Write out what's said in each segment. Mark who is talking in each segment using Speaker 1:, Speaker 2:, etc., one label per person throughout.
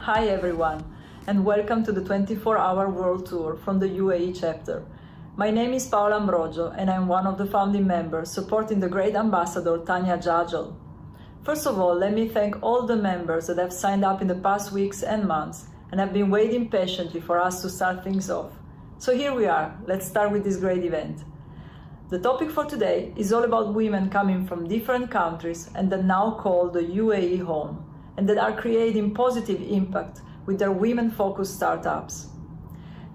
Speaker 1: Hi everyone, and welcome to the 24-hour World Tour from the UAE chapter. My name is Paola Ambrogio, and I'm one of the founding members supporting the great ambassador Tanya Jajal. First of all, let me thank all the members that have signed up in the past weeks and months and have been waiting patiently for us to start things off. So here we are, let's start with this great event. The topic for today is all about women coming from different countries and that now call the UAE home, and that are creating positive impact with their women-focused startups.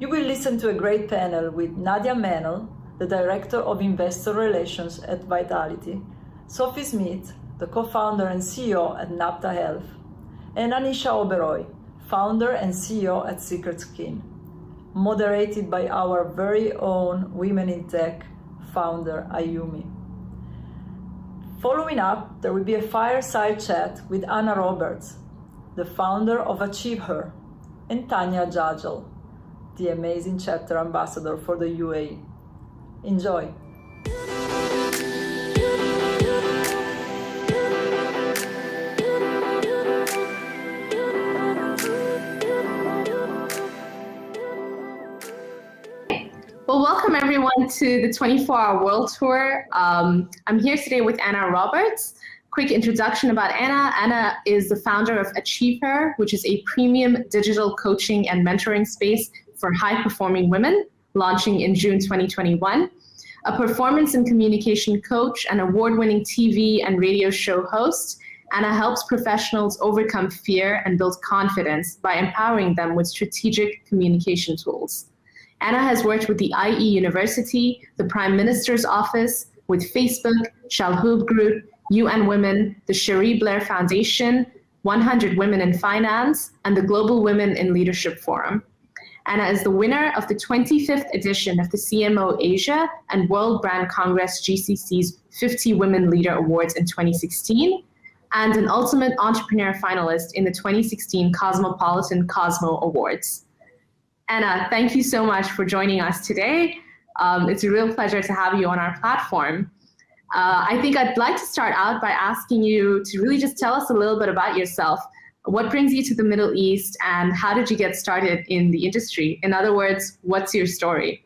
Speaker 1: You will listen to a great panel with Nadia Menel, the Director of Investor Relations at Vitality, Sophie Smith, the co-founder and CEO at Nafta Health, and Anisha Oberoy, founder and CEO at Secret Skin, moderated by our very own Women in Tech founder, Ayumi. Following up, there will be a fireside chat with Anna Roberts, the founder of Achieve Her, and Tanya Jajal, the amazing chapter ambassador for the UAE. Enjoy.
Speaker 2: Well, welcome everyone to the 24-hour World Tour. I'm here today with Anna Roberts. Quick introduction about Anna. Anna is the founder of Achieve Her, which is a premium digital coaching and mentoring space for high-performing women, launching in June 2021. A performance and communication coach and award-winning TV and radio show host, Anna helps professionals overcome fear and build confidence by empowering them with strategic communication tools. Anna has worked with the IE University, the Prime Minister's Office, with Facebook, Shalhoub Group, UN Women, the Cherie Blair Foundation, 100 Women in Finance, and the Global Women in Leadership Forum. Anna is the winner of the 25th edition of the CMO Asia and World Brand Congress GCC's 50 Women Leader Awards in 2016, and an Ultimate Entrepreneur finalist in the 2016 Cosmopolitan Cosmo Awards. Anna, thank you so much for joining us today. It's a real pleasure to have you on our platform. I think I'd like to start out by asking you to really just tell us a little bit about yourself. What brings you to the Middle East, and how did you get started in the industry? In other words, what's your story?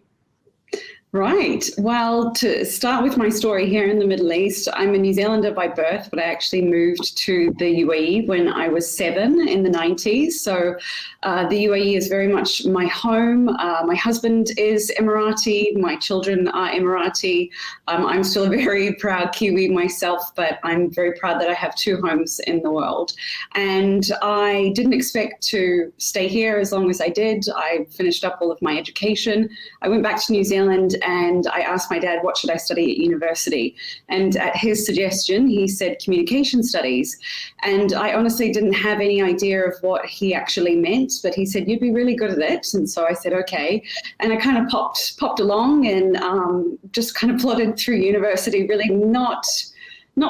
Speaker 3: Right. Well, to start with my story here in the Middle East, I'm a New Zealander by birth, but I actually moved to the UAE when I was 7 in the 90s. So the UAE is very much my home. My husband is Emirati. My children are Emirati. I'm still a very proud Kiwi myself, but I'm very proud that I have 2 homes in the world. And I didn't expect to stay here as long as I did. I finished up all of my education. I went back to New Zealand and I asked my dad, what should I study at university? And at his suggestion, he said communication studies. And I honestly didn't have any idea of what he actually meant, but he said, you'd be really good at it. And so I said, okay. And I kind of popped along and just kind of plodded through university, really not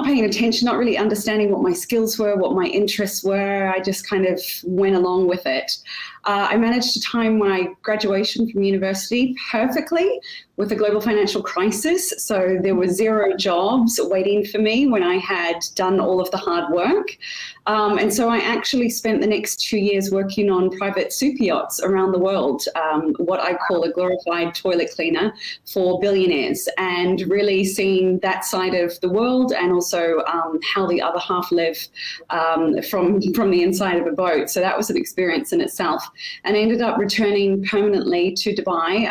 Speaker 3: paying attention, not really understanding what my skills were, what my interests were. I just kind of went along with it. I managed to time my graduation from university perfectly with the global financial crisis. So there were 0 jobs waiting for me when I had done all of the hard work. And so I actually spent the next 2 years working on private super yachts around the world, what I call a glorified toilet cleaner for billionaires, and really seeing that side of the world and also how the other half live from the inside of a boat. So that was an experience in itself. And I ended up returning permanently to Dubai.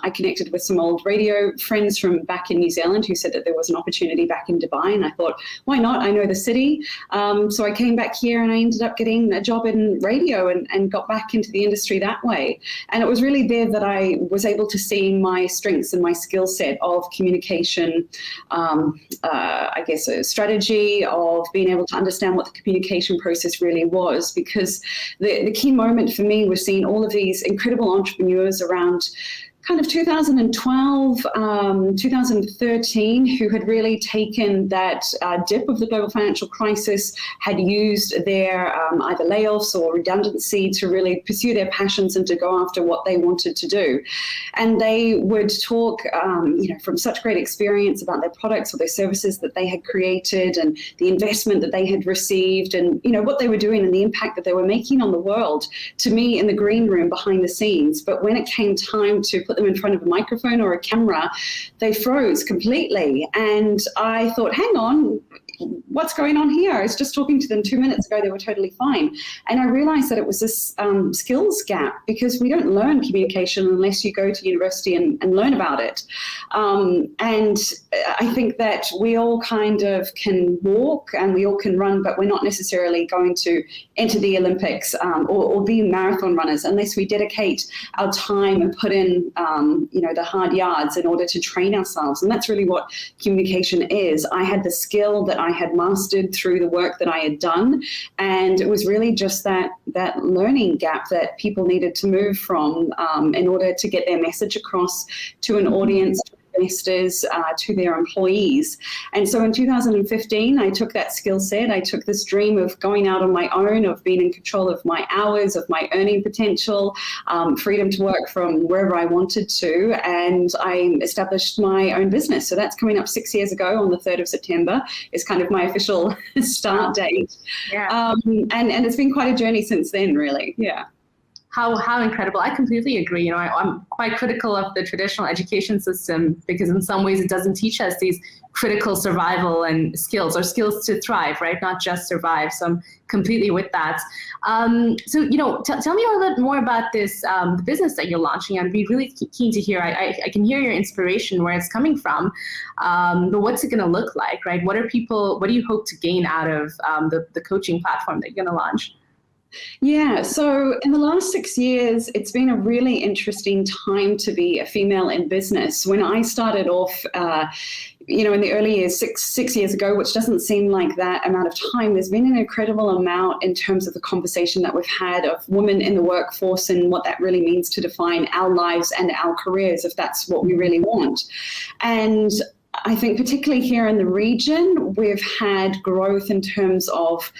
Speaker 3: I connected with some old radio friends from back in New Zealand who said that there was an opportunity back in Dubai. And I thought, why not? I know the city. So I came back here and I ended up getting a job in radio and got back into the industry that way. And it was really there that I was able to see my strengths and my skill set of communication, I guess a strategy, of being able to understand what the communication process really was, because the key moment for me was seeing all of these incredible entrepreneurs around kind of 2012, 2013, who had really taken that dip of the global financial crisis, had used their either layoffs or redundancy to really pursue their passions and to go after what they wanted to do. And they would talk, from such great experience about their products or their services that they had created and the investment that they had received and, what they were doing and the impact that they were making on the world to me in the green room behind the scenes. But when it came time to put them in front of a microphone or a camera, they froze completely. And I thought, hang on, what's going on here? I was just talking to them 2 minutes ago. They were totally fine. And I realized that it was this skills gap, because we don't learn communication unless you go to university and learn about it. And I think that we all kind of can walk and we all can run, but we're not necessarily going to enter the Olympics or be marathon runners unless we dedicate our time and put in, the hard yards in order to train ourselves. And that's really what communication is. I had the skill that I had mastered through the work that I had done. And it was really just that learning gap that people needed to move from in order to get their message across to an audience, to investors, to their employees. And so in 2015, I took that skill set. I took this dream of going out on my own, of being in control of my hours, of my earning potential, freedom to work from wherever I wanted to. And I established my own business. So that's coming up 6 years ago on the 3rd of September is kind of my official start date.
Speaker 2: Yeah.
Speaker 3: And it's been quite a journey since then, really. Yeah.
Speaker 2: How incredible. I completely agree. I'm quite critical of the traditional education system because in some ways it doesn't teach us these critical survival and skills or skills to thrive, right? Not just survive. So I'm completely with that. Tell me a little bit more about this the business that you're launching. I'd be really keen to hear. I can hear your inspiration, where it's coming from, but what's it going to look like, right? What do you hope to gain out of the coaching platform that you're going to launch?
Speaker 3: Yeah, so in the last 6 years, it's been a really interesting time to be a female in business. When I started off, in the early years, six years ago, which doesn't seem like that amount of time, there's been an incredible amount in terms of the conversation that we've had of women in the workforce and what that really means to define our lives and our careers, if that's what we really want. And I think particularly here in the region, we've had growth in terms of,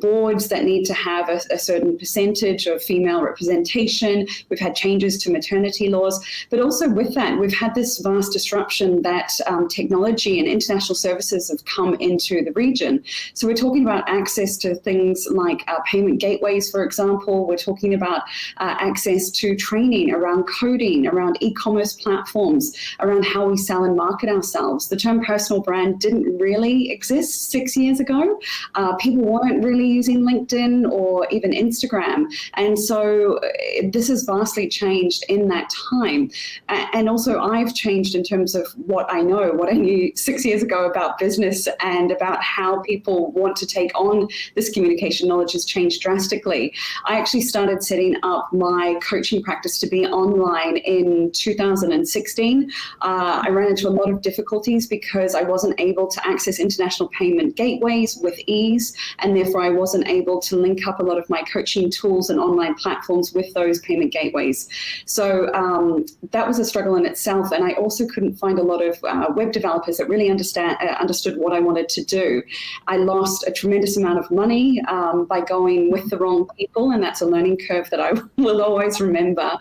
Speaker 3: boards that need to have a certain percentage of female representation. We've had changes to maternity laws, but also with that, we've had this vast disruption that technology and international services have come into the region. So we're talking about access to things like payment gateways, for example. We're talking about access to training around coding, around e-commerce platforms, around how we sell and market ourselves. The term personal brand didn't really exist 6 years ago. People weren't really using LinkedIn or even Instagram. And so this has vastly changed in that time. And also I've changed in terms of what I know, what I knew 6 years ago about business and about how people want to take on this communication knowledge has changed drastically. I actually started setting up my coaching practice to be online in 2016. I ran into a lot of difficulties because I wasn't able to access international payment gateways with ease, and therefore I wasn't able to link up a lot of my coaching tools and online platforms with those payment gateways. So that was a struggle in itself, and I also couldn't find a lot of web developers that really understood what I wanted to do. I lost a tremendous amount of money by going with the wrong people, and that's a learning curve that I will always remember.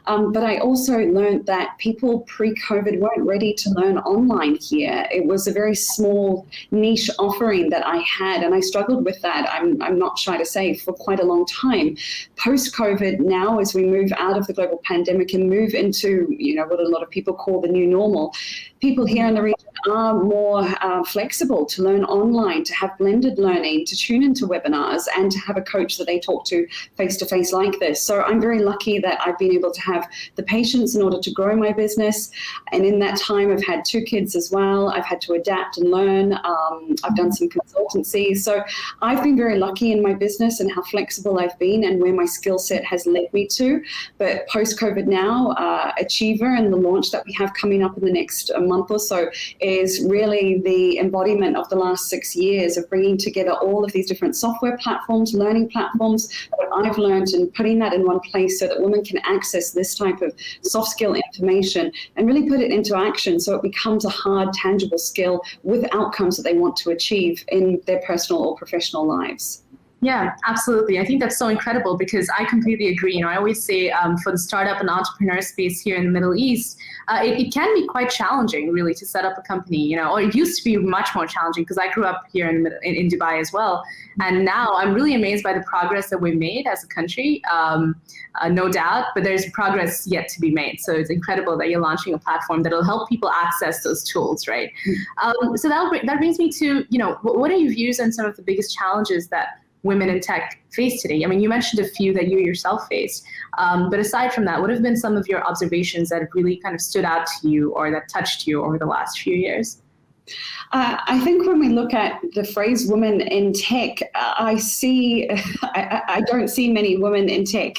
Speaker 3: But I also learned that people pre-COVID weren't ready to learn online here. It was a very small niche offering that I had, and I struggled with that. I'm not shy to say, for quite a long time. Post-COVID now, as we move out of the global pandemic and move into, what a lot of people call the new normal, people here in the region are more flexible to learn online, to have blended learning, to tune into webinars, and to have a coach that they talk to face-to-face like this. So I'm very lucky that I've been able to have the patience in order to grow my business. And in that time, I've had 2 kids as well. I've had to adapt and learn. I've done some consultancy. So I've been very lucky in my business and how flexible I've been and where my skill set has led me to. But post-COVID now, Achiever and the launch that we have coming up in the next month or so is really the embodiment of the last 6 years of bringing together all of these different software platforms, learning platforms, what I've learned, and putting that in one place so that women can access this type of soft skill information and really put it into action so it becomes a hard, tangible skill with outcomes that they want to achieve in their personal or professional lives.
Speaker 2: Yeah, absolutely. I think that's so incredible because I completely agree. You know, I always say for the startup and entrepreneur space here in the Middle East, it can be quite challenging really to set up a company, you know, or it used to be much more challenging because I grew up here in Dubai as well. And now I'm really amazed by the progress that we've made as a country, no doubt, but there's progress yet to be made. So it's incredible that you're launching a platform that'll help people access those tools, right? So that brings me to, you know, what are your views on some of the biggest challenges that women in tech face today? I mean, you mentioned a few that you yourself faced, but aside from that, what have been some of your observations that have really kind of stood out to you or that touched you over the last few years?
Speaker 3: I think when we look at the phrase women in tech, I don't see many women in tech.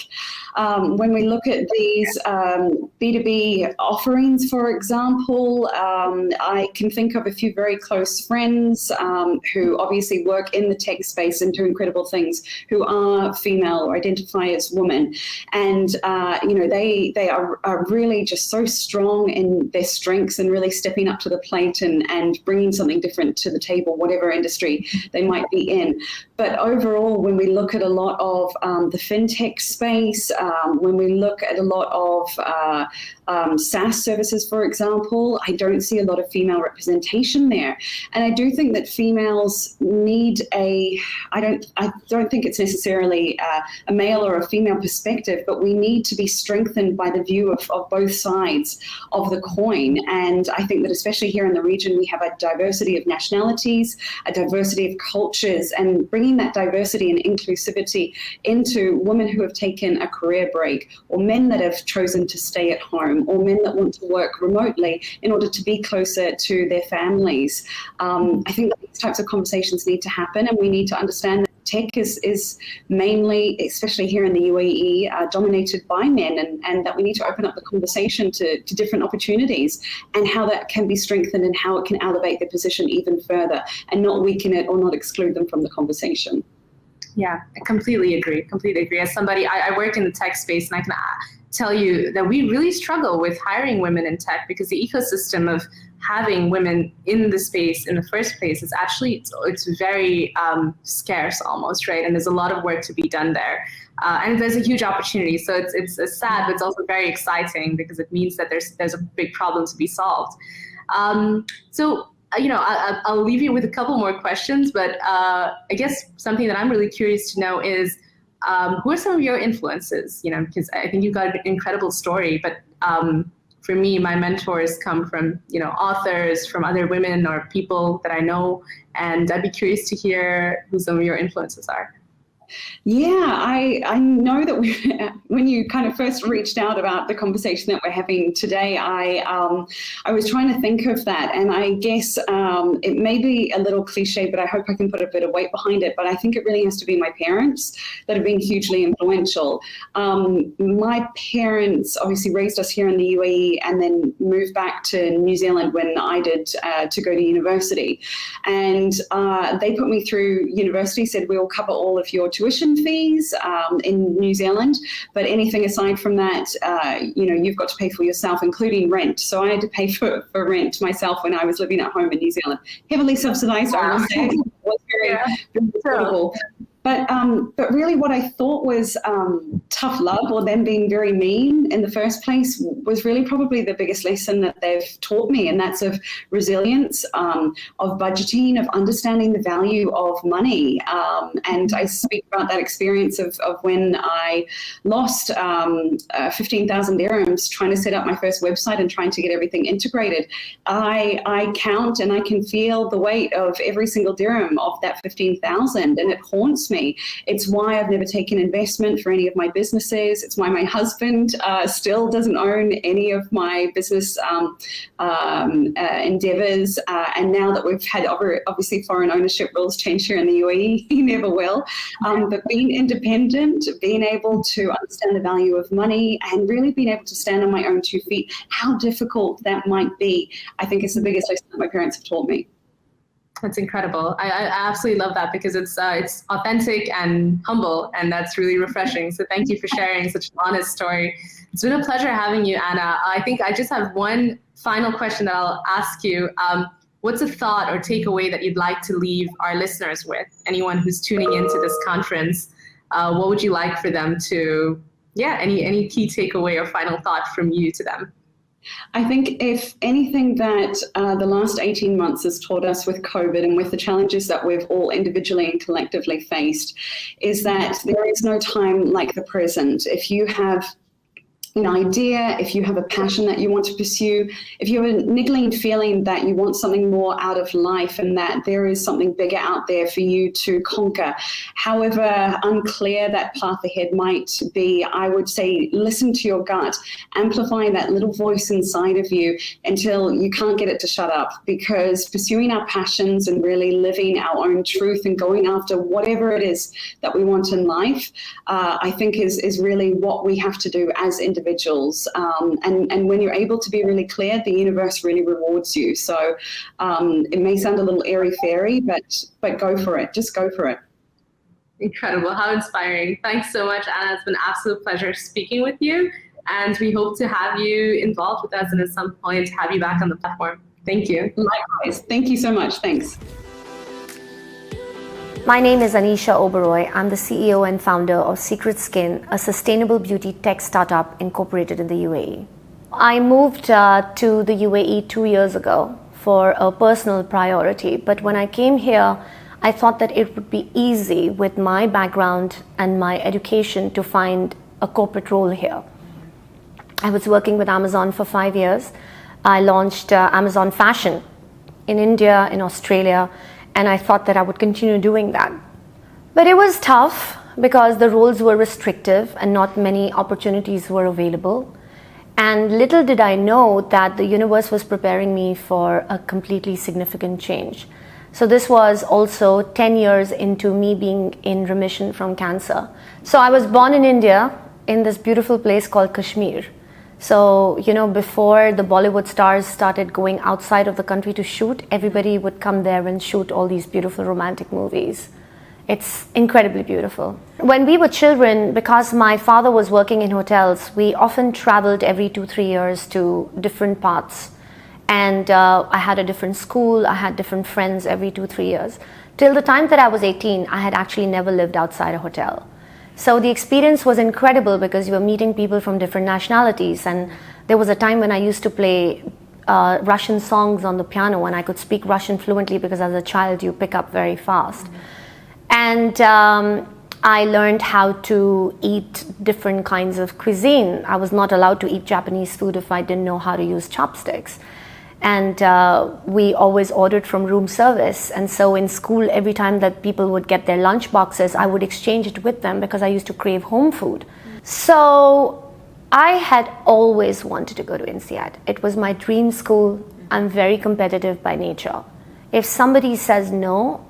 Speaker 3: When we look at these B2B offerings, for example, I can think of a few very close friends who obviously work in the tech space and do incredible things, who are female or identify as women. And, you know, they are really just so strong in their strengths and really stepping up to the plate and bringing something different to the table, whatever industry they might be in. But overall, when we look at a lot of the fintech space, when we look at a lot of SaaS services, for example, I don't see a lot of female representation there. And I do think that females need I don't think it's necessarily a male or a female perspective, but we need to be strengthened by the view of both sides of the coin. And I think that especially here in the region, we have a diversity of nationalities, a diversity of cultures, and bringing that diversity and inclusivity into women who have taken a career break, or men that have chosen to stay at home, or men that want to work remotely in order to be closer to their families. I think that these types of conversations need to happen, and we need to understand that tech is mainly, especially here in the UAE, dominated by men, and that we need to open up the conversation to different opportunities and how that can be strengthened and how it can elevate their position even further and not weaken it or not exclude them from the conversation.
Speaker 2: Yeah, I completely agree. As somebody, I work in the tech space, and I can tell you that we really struggle with hiring women in tech because the ecosystem of having women in the space in the first place is actually, it's very scarce almost, right? And there's a lot of work to be done there. And there's a huge opportunity. So it's sad, but it's also very exciting because it means that there's a big problem to be solved. So, you know, I'll leave you with a couple more questions, but I guess something that I'm really curious to know is, who are some of your influences? You know, because I think you've got an incredible story, but for me, my mentors come from, you know, authors, from other women or people that I know, and I'd be curious to hear who some of your influences are.
Speaker 3: Yeah, I know that when you kind of first reached out about the conversation that we're having today, I was trying to think of that, and I guess it may be a little cliche, but I hope I can put a bit of weight behind it. But I think it really has to be my parents that have been hugely influential. My parents obviously raised us here in the UAE and then moved back to New Zealand when I did to go to university. And they put me through university, said we'll cover all of your tuition fees in New Zealand, but anything aside from that, you know, you've got to pay for yourself, including rent. So I had to pay for rent myself when I was living at home in New Zealand. Heavily subsidized, I will say. It was very affordable. But really what I thought was tough love, or them being very mean in the first place, was really probably the biggest lesson that they've taught me, and that's of resilience, of budgeting, of understanding the value of money. And I speak about that experience of when I lost 15,000 dirhams trying to set up my first website and trying to get everything integrated. I count and I can feel the weight of every single dirham of that 15,000, and it haunts suits me. It's why I've never taken investment for any of my businesses. It's why my husband still doesn't own any of my business endeavors. And now that we've had obviously foreign ownership rules change here in the UAE, he never will. But being independent, being able to understand the value of money, and really being able to stand on my own 2 feet, how difficult that might be, I think is the biggest lesson that my parents have taught me.
Speaker 2: That's incredible. I absolutely love that, because it's authentic and humble, and that's really refreshing. So thank you for sharing such an honest story. It's been a pleasure having you, Anna. I think I just have one final question that I'll ask you. What's a thought or takeaway that you'd like to leave our listeners with? Anyone who's tuning into this conference, what would you like for them to, any key takeaway or final thought from you to them?
Speaker 3: I think if anything that the last 18 months has taught us with COVID and with the challenges that we've all individually and collectively faced, is that there is no time like the present. If you have an idea, if you have a passion that you want to pursue, if you have a niggling feeling that you want something more out of life and that there is something bigger out there for you to conquer, however unclear that path ahead might be, I would say listen to your gut, amplify that little voice inside of you until you can't get it to shut up, because pursuing our passions and really living our own truth and going after whatever it is that we want in life, I think is really what we have to do as individuals. And when you're able to be really clear, the universe really rewards you. So it may sound a little airy-fairy, but go for it. Just go for it.
Speaker 2: Incredible. How inspiring. Thanks so much, Anna. It's been an absolute pleasure speaking with you. And we hope to have you involved with us and at some point have you back on the platform. Thank you.
Speaker 3: Likewise. Thank you so much. Thanks.
Speaker 4: My name is Anisha Oberoy. I'm the CEO and founder of Secret Skin, a sustainable beauty tech startup incorporated in the UAE. I moved to the UAE 2 years ago for a personal priority, but when I came here, I thought that it would be easy with my background and my education to find a corporate role here. I was working with Amazon for 5 years. I launched Amazon Fashion in India, in Australia, and I thought that I would continue doing that. But it was tough because the roles were restrictive and not many opportunities were available. And little did I know that the universe was preparing me for a completely significant change. So this was also 10 years into me being in remission from cancer. So I was born in India in this beautiful place called Kashmir. So, before the Bollywood stars started going outside of the country to shoot, everybody would come there and shoot all these beautiful romantic movies. It's incredibly beautiful. When we were children, because my father was working in hotels, we often traveled every 2-3 years to different parts. And I had a different school, I had different friends every 2-3 years. Till the time that I was 18, I had actually never lived outside a hotel. So the experience was incredible because you were meeting people from different nationalities, and there was a time when I used to play Russian songs on the piano, and I could speak Russian fluently because as a child you pick up very fast. And I learned how to eat different kinds of cuisine. I was not allowed to eat Japanese food if I didn't know how to use chopsticks. And we always ordered from room service. And so in school, every time that people would get their lunch boxes, I would exchange it with them because I used to crave home food. So I had always wanted to go to INSEAD. It was my dream school. I'm very competitive by nature. If somebody says no,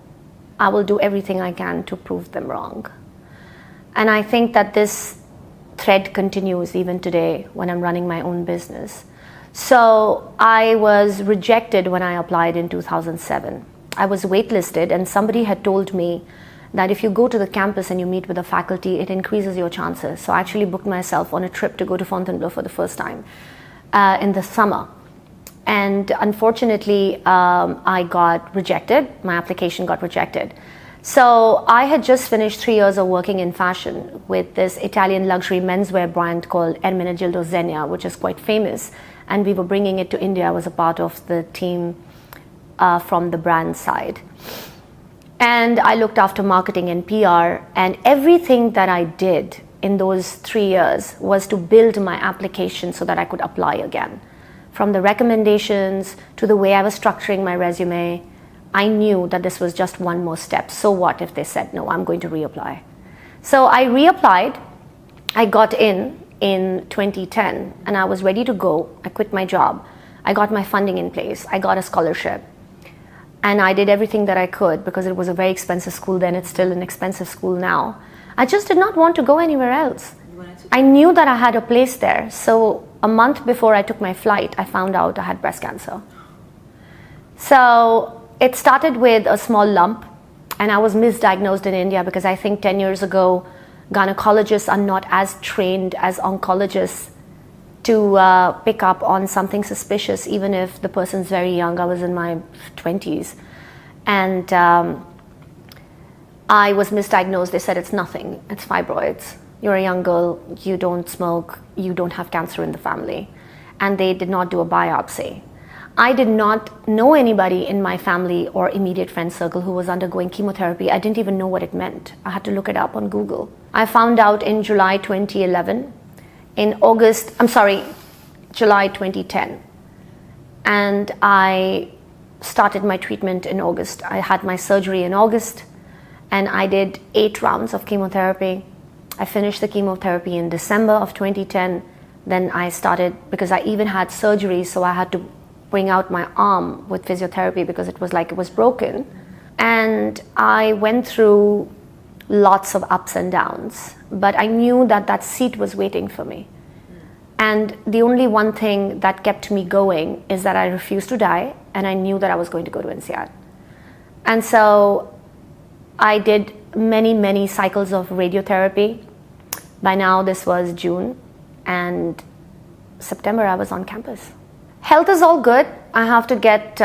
Speaker 4: I will do everything I can to prove them wrong. And I think that this thread continues even today when I'm running my own business. So I was rejected when I applied in 2007. I was waitlisted, and somebody had told me that if you go to the campus and you meet with the faculty, it increases your chances. So I actually booked myself on a trip to go to Fontainebleau for the first time in the summer. And unfortunately, I got rejected. My application got rejected. So I had just finished 3 years of working in fashion with this Italian luxury menswear brand called Ermenegildo Zegna, which is quite famous. And we were bringing it to India. I was a part of the team from the brand side. And I looked after marketing and PR. And everything that I did in those 3 years was to build my application so that I could apply again. From the recommendations to the way I was structuring my resume, I knew that this was just one more step. So what if they said no? I'm going to reapply. So I reapplied. I got in 2010 and I was ready to go. I quit my job. I got my funding in place. I got a scholarship. And I did everything that I could because it was a very expensive school then. It's still an expensive school now. I just did not want to go anywhere else. I knew that I had a place there. So a month before I took my flight, I found out I had breast cancer. So it started with a small lump, and I was misdiagnosed in India because I think 10 years ago, gynecologists are not as trained as oncologists to pick up on something suspicious, even if the person's very young. I was in my 20s. And I was misdiagnosed. They said it's nothing, it's fibroids. You're a young girl, you don't smoke, you don't have cancer in the family. And they did not do a biopsy. I did not know anybody in my family or immediate friend circle who was undergoing chemotherapy. I didn't even know what it meant. I had to look it up on Google. I found out in July 2011. July 2010. And I started my treatment in August. I had my surgery in August, and I did 8 rounds of chemotherapy. I finished the chemotherapy in December of 2010. Then I started, because I even had surgery, so I had to bring out my arm with physiotherapy because it was like it was broken. And I went through lots of ups and downs, but I knew that that seat was waiting for me. And the only one thing that kept me going is that I refused to die, and I knew that I was going to go to INSEAD. And so I did many cycles of radiotherapy. By now, this was June, and September I was on campus. Health is all good. I have to get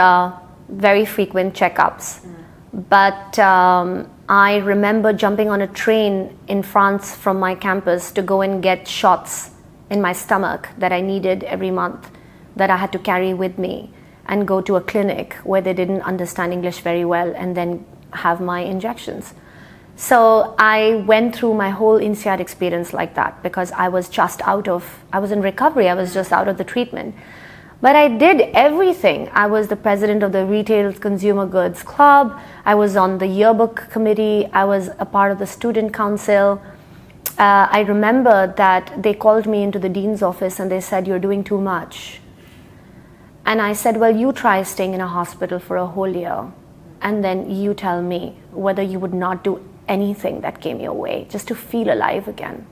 Speaker 4: very frequent checkups. But I remember jumping on a train in France from my campus to go and get shots in my stomach that I needed every month, that I had to carry with me, and go to a clinic where they didn't understand English very well, and then have my injections. So I went through my whole INSEAD experience like that because I was in recovery, I was just out of the treatment. But I did everything. I was the president of the Retail Consumer Goods Club. I was on the yearbook committee. I was a part of the student council. I remember that they called me into the dean's office and they said, "You're doing too much." And I said, "Well, you try staying in a hospital for a whole year, and then you tell me whether you would not do anything that came your way just to feel alive again."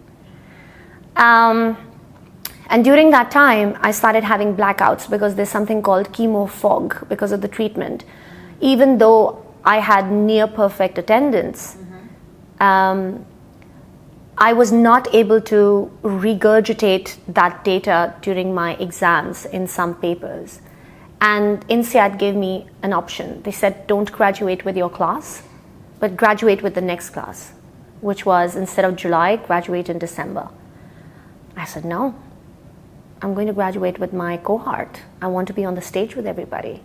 Speaker 4: And during that time, I started having blackouts because there's something called chemo fog because of the treatment. Even though I had near perfect attendance, I was not able to regurgitate that data during my exams in some papers. And INSEAD gave me an option. They said, don't graduate with your class, but graduate with the next class, which was, instead of July, graduate in December. I said, no, I'm going to graduate with my cohort. I want to be on the stage with everybody.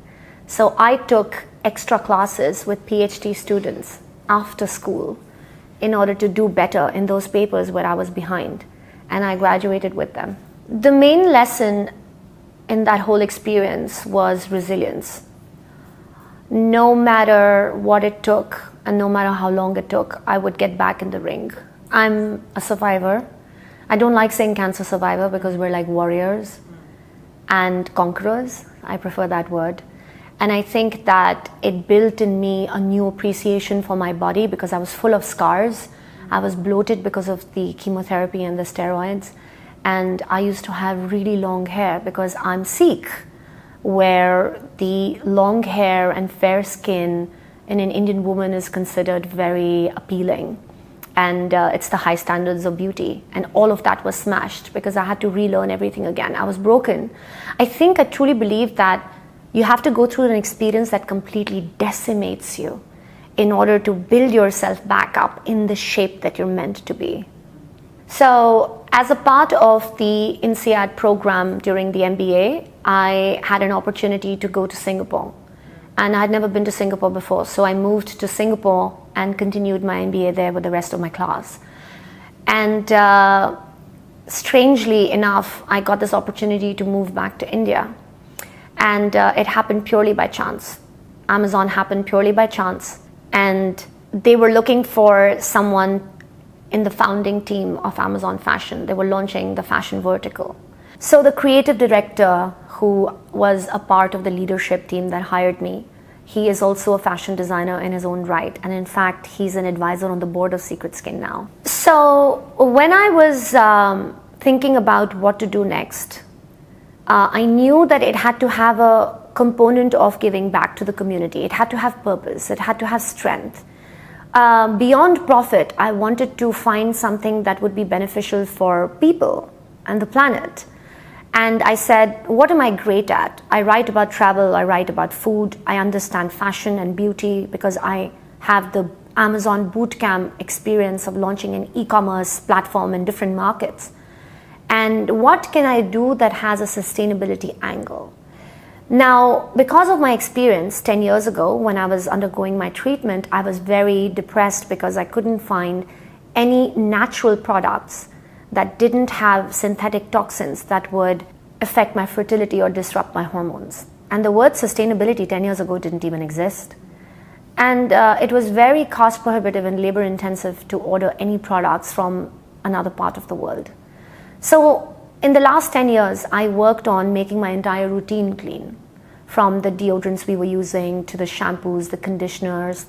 Speaker 4: So I took extra classes with PhD students after school in order to do better in those papers where I was behind. And I graduated with them. The main lesson in that whole experience was resilience. No matter what it took and no matter how long it took, I would get back in the ring. I'm a survivor. I don't like saying cancer survivor because we're like warriors and conquerors. I prefer that word. And I think that it built in me a new appreciation for my body because I was full of scars. I was bloated because of the chemotherapy and the steroids. And I used to have really long hair because I'm Sikh, where the long hair and fair skin in an Indian woman is considered very appealing. And it's the high standards of beauty. And all of that was smashed because I had to relearn everything again. I was broken. I truly believe that you have to go through an experience that completely decimates you in order to build yourself back up in the shape that you're meant to be. So as a part of the INSEAD program during the MBA, I had an opportunity to go to Singapore. And I had never been to Singapore before, so I moved to Singapore and continued my MBA there with the rest of my class. And strangely enough, I got this opportunity to move back to India. And it happened purely by chance. Amazon happened purely by chance, and they were looking for someone in the founding team of Amazon Fashion. They were launching the fashion vertical. So the creative director, who was a part of the leadership team that hired me, he is also a fashion designer in his own right. And in fact, he's an advisor on the board of Secret Skin now. So when I was thinking about what to do next, I knew that it had to have a component of giving back to the community. It had to have purpose. It had to have strength. Beyond profit, I wanted to find something that would be beneficial for people and the planet. And I said, what am I great at? I write about travel, I write about food, I understand fashion and beauty because I have the Amazon bootcamp experience of launching an e-commerce platform in different markets. And what can I do that has a sustainability angle? Now, because of my experience 10 years ago when I was undergoing my treatment, I was very depressed because I couldn't find any natural products that didn't have synthetic toxins that would affect my fertility or disrupt my hormones. And the word sustainability 10 years ago didn't even exist. And it was very cost prohibitive and labor intensive to order any products from another part of the world. So in the last 10 years, I worked on making my entire routine clean, from the deodorants we were using to the shampoos, the conditioners,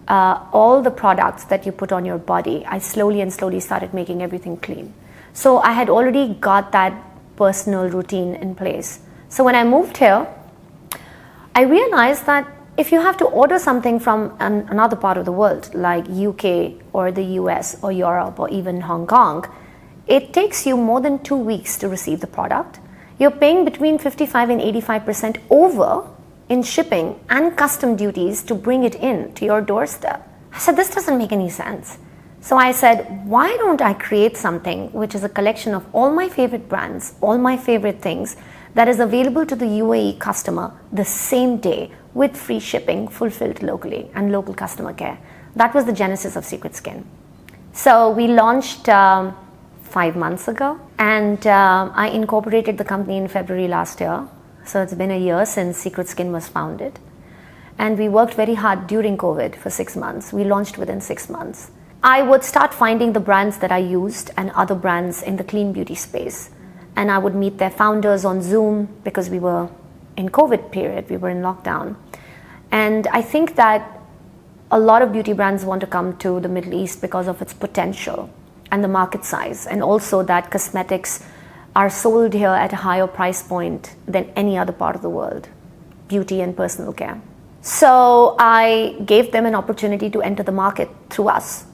Speaker 4: all the products that you put on your body. I slowly started making everything clean. So I had already got that personal routine in place. So when I moved here, I realized that if you have to order something from another part of the world, like UK or the US or Europe or even Hong Kong, it takes you more than 2 weeks to receive the product. You're paying between 55 and 85% over in shipping and custom duties to bring it in to your doorstep. I said, this doesn't make any sense. So I said, why don't I create something which is a collection of all my favorite brands, all my favorite things that is available to the UAE customer the same day with free shipping fulfilled locally and local customer care. That was the genesis of Secret Skin. So we launched 5 months ago, and I incorporated the company in February last year. So it's been a year since Secret Skin was founded. And we worked very hard during COVID for 6 months. We launched within 6 months. I would start finding the brands that I used and other brands in the clean beauty space. And I would meet their founders on Zoom because we were in COVID period, we were in lockdown. And I think that a lot of beauty brands want to come to the Middle East because of its potential and the market size, and also that cosmetics are sold here at a higher price point than any other part of the world, beauty and personal care. So I gave them an opportunity to enter the market through us.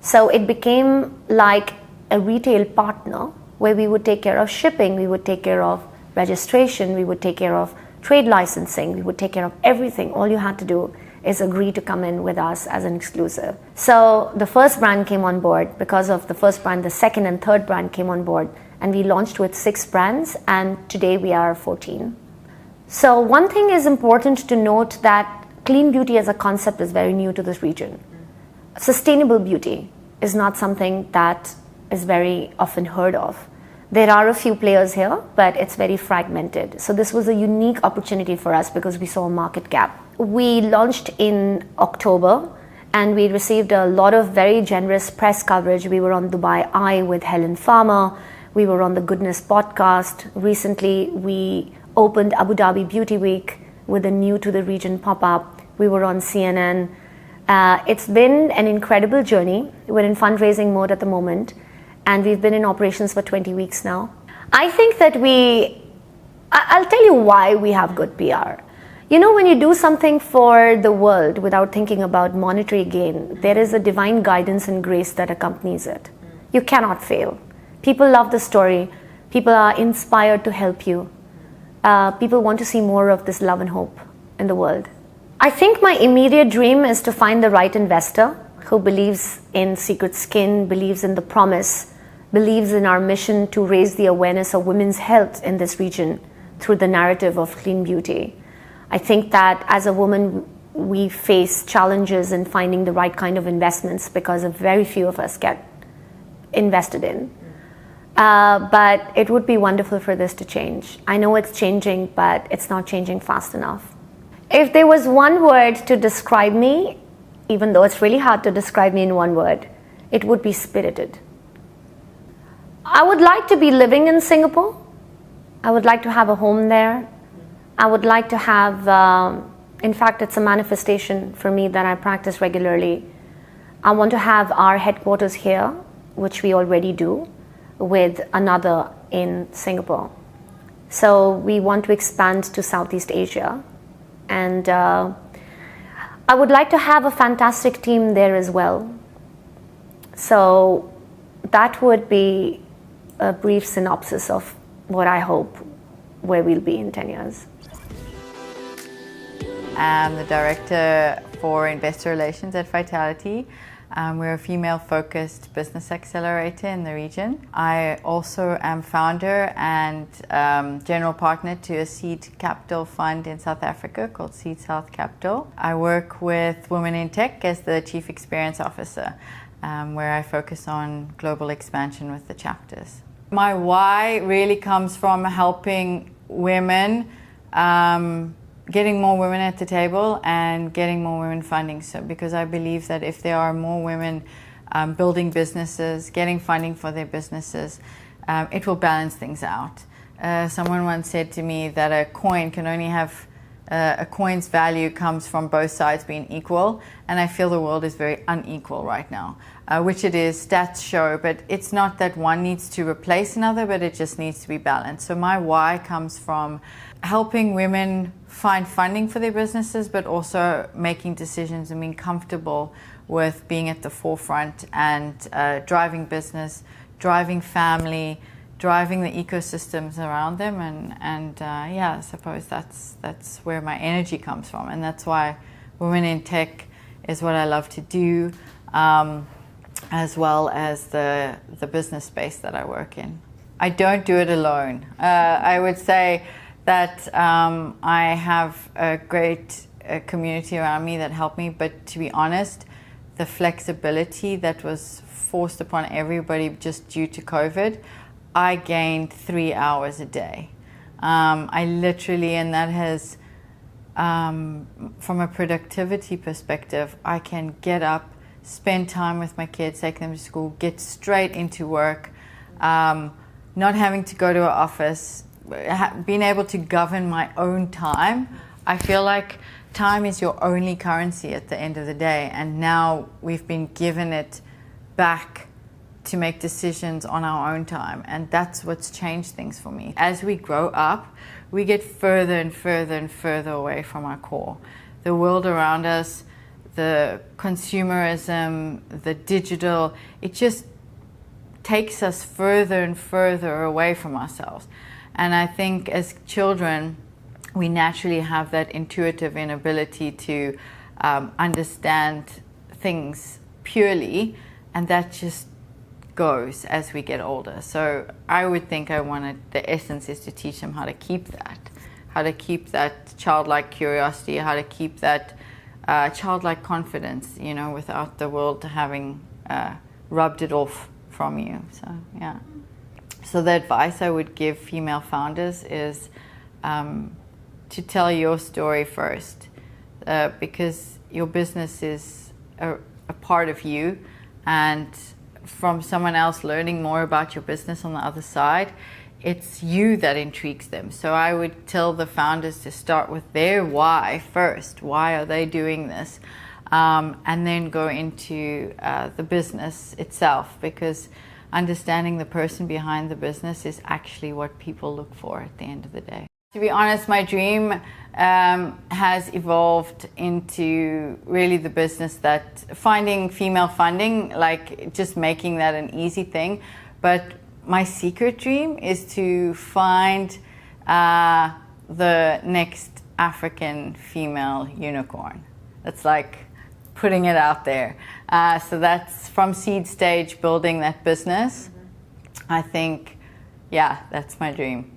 Speaker 4: So it became like a retail partner where we would take care of shipping, we would take care of registration, we would take care of trade licensing, we would take care of everything. All you had to do is agree to come in with us as an exclusive. So the first brand came on board. Because of the first brand, the second and third brand came on board, and we launched with 6 brands, and today we are 14. So one thing is important to note, that clean beauty as a concept is very new to this region. Sustainable beauty is not something that is very often heard of. There are a few players here, but it's very fragmented. So this was a unique opportunity for us because we saw a market gap. We launched in October, and we received a lot of very generous press coverage. We were on Dubai Eye with Helen Farmer. We were on the Goodness podcast. Recently, we opened Abu Dhabi Beauty Week with a new to the region pop-up. We were on CNN. It's been an incredible journey. We're in fundraising mode at the moment, and we've been in operations for 20 weeks now. I think that I'll tell you why we have good PR. You know, when you do something for the world without thinking about monetary gain, there is a divine guidance and grace that accompanies it. You cannot fail. People love the story. People are inspired to help you. People want to see more of this love and hope in the world. I think my immediate dream is to find the right investor who believes in Secret Skin, believes in the promise, believes in our mission to raise the awareness of women's health in this region through the narrative of clean beauty. I think that as a woman, we face challenges in finding the right kind of investments because very few of us get invested in. But it would be wonderful for this to change. I know it's changing, but it's not changing fast enough. If there was one word to describe me, even though it's really hard to describe me in one word, it would be spirited. I would like to be living in Singapore. I would like to have a home there. I would like to have, in fact, it's a manifestation for me that I practice regularly. I want to have our headquarters here, which we already do, with another in Singapore. So we want to expand to Southeast Asia. And I would like to have a fantastic team there as well. So that would be a brief synopsis of what I hope where we'll be in 10 years.
Speaker 5: I'm the Director for Investor Relations at Vitality. We're a female-focused business accelerator in the region. I also am founder and general partner to a seed capital fund in South Africa called Seed South Capital. I work with Women in Tech as the Chief Experience Officer, where I focus on global expansion with the chapters. My why really comes from helping women, getting more women at the table and getting more women funding. So because I believe that if there are more women building businesses, getting funding for their businesses, it will balance things out. Someone once said to me that a coin can only have, a coin's value comes from both sides being equal, and I feel the world is very unequal right now, which it is, stats show, but it's not that one needs to replace another, but it just needs to be balanced. So my why comes from helping women find funding for their businesses, but also making decisions and being comfortable with being at the forefront and driving business, driving family, driving the ecosystems around them, and yeah, I suppose that's where my energy comes from, and that's why Women in Tech is what I love to do, as well as the business space that I work in. I don't do it alone. I would say that I have a great community around me that help me, but to be honest, the flexibility that was forced upon everybody just due to COVID, I gained 3 hours a day. I literally, and that has, from a productivity perspective, I can get up, spend time with my kids, take them to school, get straight into work, not having to go to an office, being able to govern my own time. I feel like time is your only currency at the end of the day, and now we've been given it back to make decisions on our own time, and that's what's changed things for me. As we grow up, we get further and further and further away from our core. The world around us, the consumerism, the digital, it just takes us further and further away from ourselves. And I think as children, we naturally have that intuitive inability to understand things purely, and that just goes as we get older. So I would think the essence is to teach them how to keep that childlike curiosity, how to keep that childlike confidence, you know, without the world having rubbed it off from you. So yeah. So the advice I would give female founders is to tell your story first, because your business is a part of you, and from someone else learning more about your business on the other side, it's you that intrigues them. So I would tell the founders to start with their why first. Why are they doing this? And then go into the business itself, because understanding the person behind the business is actually what people look for at the end of the day. To be honest, my dream has evolved into really the business that finding female funding, like just making that an easy thing. But my secret dream is to find the next African female unicorn. That's like putting it out there. So that's from seed stage, building that business. I think, yeah, that's my dream.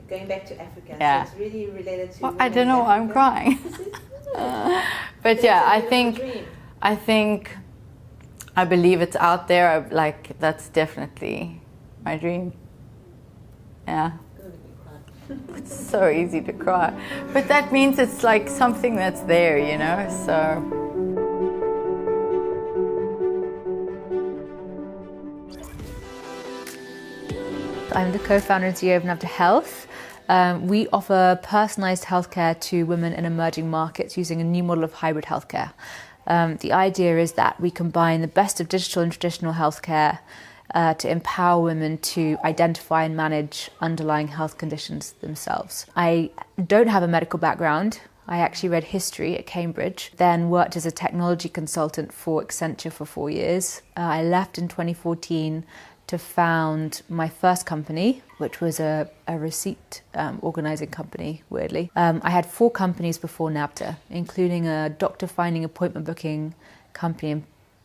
Speaker 6: Going back to Africa,
Speaker 5: yeah.
Speaker 6: So it's really related to.
Speaker 5: Well, I don't know why I'm crying. But yeah, I believe it's out there. Like, that's definitely my dream. Yeah. It's so easy to cry. But that means it's like something that's there, you know, so.
Speaker 7: I'm the co-founder and CEO of Nafta Health. We offer personalised healthcare to women in emerging markets using a new model of hybrid healthcare. The idea is that we combine the best of digital and traditional healthcare to empower women to identify and manage underlying health conditions themselves. I don't have a medical background. I actually read history at Cambridge, then worked as a technology consultant for Accenture for 4 years. I left in 2014 to found my first company, which was a receipt organising company, weirdly. I had 4 companies before Nafta, including a doctor finding appointment booking company in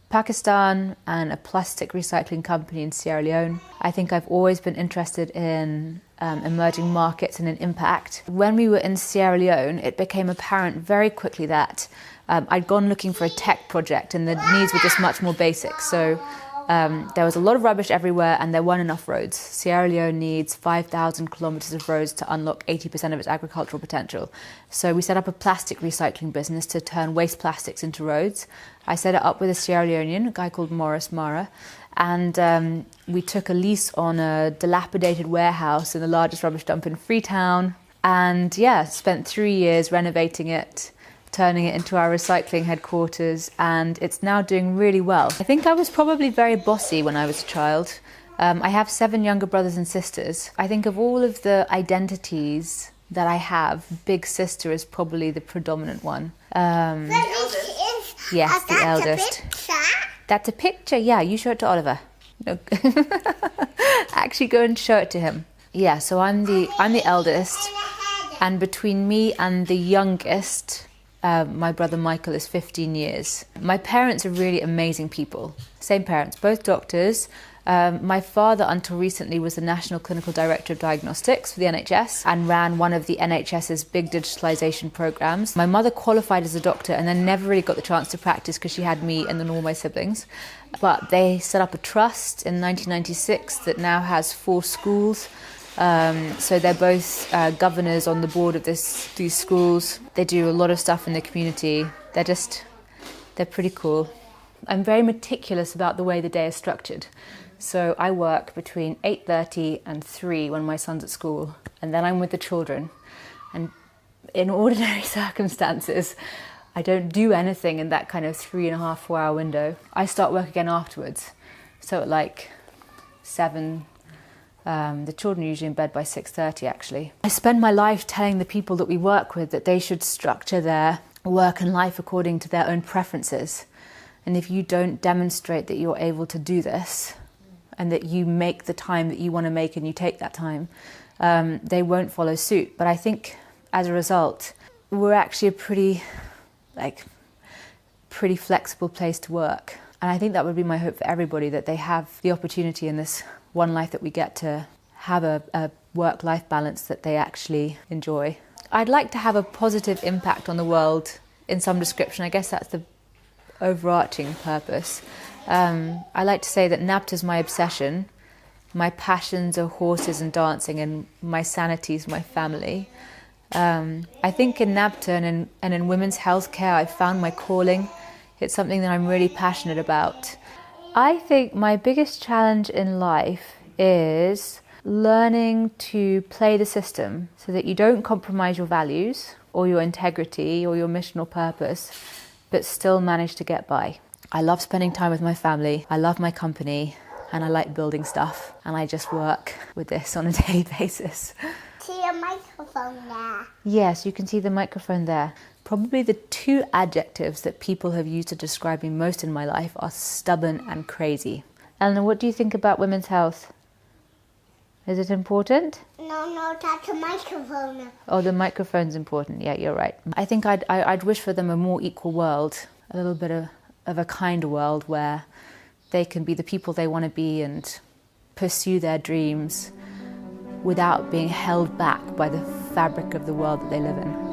Speaker 7: Pakistan and a plastic recycling company in Sierra Leone. I think I've always been interested in emerging markets and in impact. When we were in Sierra Leone, it became apparent very quickly that I'd gone looking for a tech project and the needs were just much more basic. So there was a lot of rubbish everywhere and there weren't enough roads. Sierra Leone needs 5,000 kilometres of roads to unlock 80% of its agricultural potential. So we set up a plastic recycling business to turn waste plastics into roads. I set it up with a Sierra Leonean, a guy called Morris Mara, and we took a lease on a dilapidated warehouse in the largest rubbish dump in Freetown. And yeah, spent 3 years renovating it, turning it into our recycling headquarters, and it's now doing really well. I think I was probably very bossy when I was a child. I have 7 younger brothers and sisters. I think of all of the identities that I have, big sister is probably the predominant one. Yes, the eldest. That's a picture, yeah, you show it to Oliver. No. Actually go and show it to him. Yeah, so I'm the eldest, and between me and the youngest, my brother Michael is 15 years. My parents are really amazing people. Same parents, both doctors. My father, until recently, was the National Clinical Director of Diagnostics for the NHS and ran one of the NHS's big digitalisation programmes. My mother qualified as a doctor and then never really got the chance to practice because she had me and then all my siblings. But they set up a trust in 1996 that now has 4 schools. So they're both governors on the board of these schools. They do a lot of stuff in the community. They're pretty cool. I'm very meticulous about the way the day is structured. So I work between 8:30 and 3 when my son's at school, and then I'm with the children. And in ordinary circumstances, I don't do anything in that kind of 3.5, 4 hour window. I start work again afterwards. So at like 7, the children are usually in bed by 6:30 actually. I spend my life telling the people that we work with that they should structure their work and life according to their own preferences. And if you don't demonstrate that you're able to do this and that you make the time that you want to make and you take that time, they won't follow suit. But I think as a result, we're actually a pretty flexible place to work. And I think that would be my hope for everybody, that they have the opportunity in this one life that we get to have a work-life balance that they actually enjoy. I'd like to have a positive impact on the world in some description. I guess that's the overarching purpose. I like to say that Nafta is my obsession. My passions are horses and dancing, and my sanity is my family. I think in Nafta and in women's healthcare, I've found my calling. It's something that I'm really passionate about. I think my biggest challenge in life is learning to play the system so that you don't compromise your values or your integrity or your mission or purpose, but still manage to get by. I love spending time with my family, I love my company, and I like building stuff, and I just work with this on a daily basis.
Speaker 8: See a microphone there.
Speaker 7: Yes, you can see the microphone there. Probably the 2 adjectives that people have used to describe me most in my life are stubborn and crazy. Eleanor, what do you think about women's health? Is it important?
Speaker 8: No, that's a microphone.
Speaker 7: Oh, the microphone's important. Yeah, you're right. I think I'd wish for them a more equal world, a little bit of a kinder world where they can be the people they want to be and pursue their dreams without being held back by the fabric of the world that they live in.